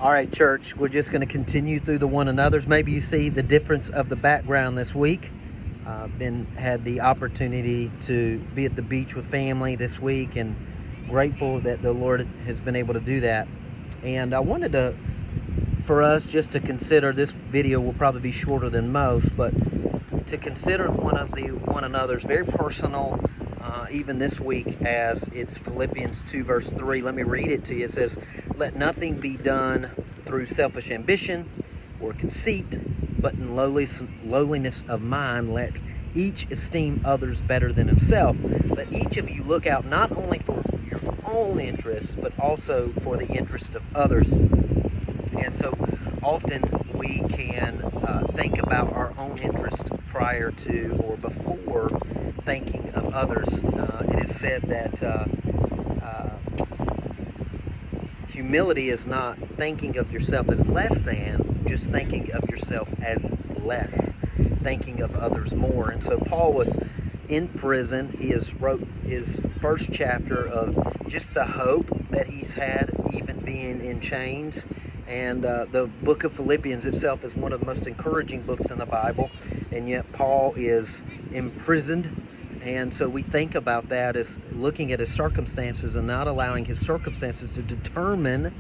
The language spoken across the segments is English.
All right, church, we're just going to continue through the one another's. Maybe you see the difference of the background this week. Had the opportunity to be at the beach with family this week, and grateful that the Lord has been able to do that. And I wanted for us just to consider, this video will probably be shorter than most, but to consider one another's, very personal, even this week, as it's Philippians 2 verse 3. Let me read it to you. It says, "Let nothing be done through selfish ambition or conceit, but in lowliness of mind, let each esteem others better than himself. Let each of you look out not only for your own interests, but also for the interest of others." And so often we can think about our own interest prior to or before thinking of others. It is said that humility is not thinking of yourself as less than, just thinking of yourself as less, thinking of others more. And so Paul was in prison. He has wrote his first chapter of just the hope that he's had, even being in chains. And the book of Philippians itself is one of the most encouraging books in the Bible, and yet Paul is imprisoned. And so we think about that as looking at his circumstances and not allowing his circumstances to determine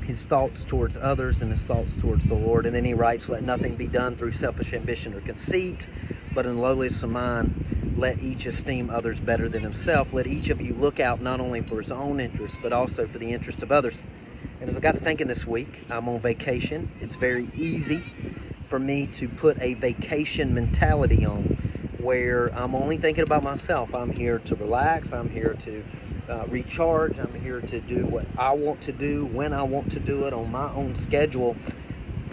his thoughts towards others and his thoughts towards the Lord. And then he writes, "Let nothing be done through selfish ambition or conceit, but in lowliness of mind, let each esteem others better than himself. Let each of you look out not only for his own interest, but also for the interest of others." And as I got to thinking this week, I'm on vacation. It's very easy for me to put a vacation mentality on, where I'm only thinking about myself. I'm here to relax. I'm here to recharge. I'm here to do what I want to do, when I want to do it, on my own schedule.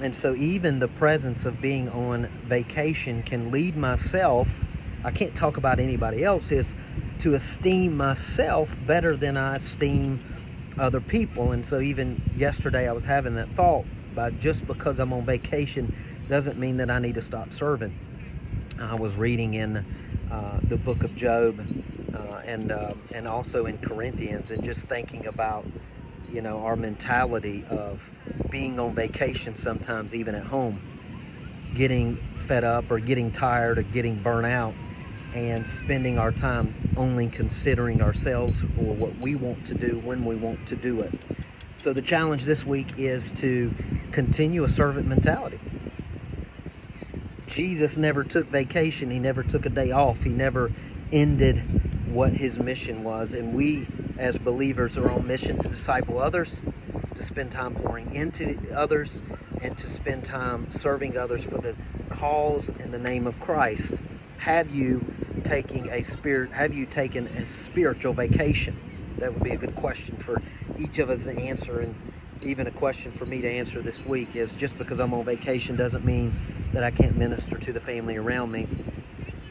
And so even the presence of being on vacation can lead myself, I can't talk about anybody else, is to esteem myself better than I esteem other people. And so even yesterday I was having that thought, just because I'm on vacation doesn't mean that I need to stop serving. I was reading in the book of Job and also in Corinthians, and just thinking about, our mentality of being on vacation, sometimes even at home, getting fed up or getting tired or getting burnt out, and spending our time only considering ourselves or what we want to do when we want to do it. So the challenge this week is to continue a servant mentality. Jesus never took vacation. He never took a day off. He never ended what his mission was. And we as believers are on mission to disciple others, to spend time pouring into others, and to spend time serving others for the cause in the name of Christ. Have you taken a spiritual vacation? That would be a good question for each of us to answer, and even a question for me to answer this week is, just because I'm on vacation doesn't mean that I can't minister to the family around me.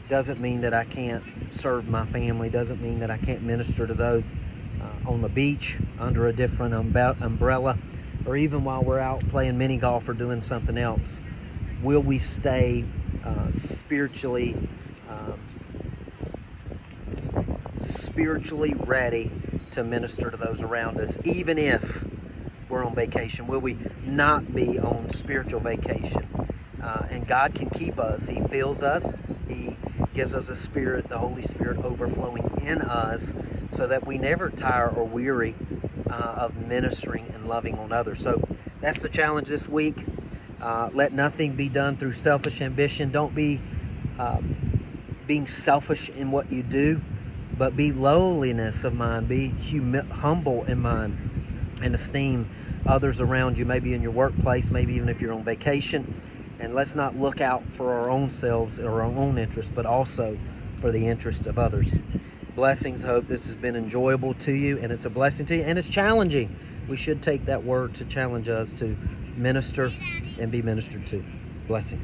Doesn't mean that I can't serve my family. Doesn't mean that I can't minister to those on the beach under a different umbrella, or even while we're out playing mini golf or doing something else. Will we stay spiritually ready to minister to those around us, even if we're on vacation? Will we not be on spiritual vacation? And God can keep us. He fills us. He gives us a spirit, the Holy Spirit overflowing in us, so that we never tire or weary of ministering and loving on others. So that's the challenge this week. Let nothing be done through selfish ambition. Don't be being selfish in what you do, but be lowliness of mind. Be humble in mind, and esteem others around you, maybe in your workplace, maybe even if you're on vacation. And let's not look out for our own selves or our own interests, but also for the interest of others. Blessings. Hope this has been enjoyable to you, and it's a blessing to you, and it's challenging. We should take that word to challenge us to minister and be ministered to. Blessings.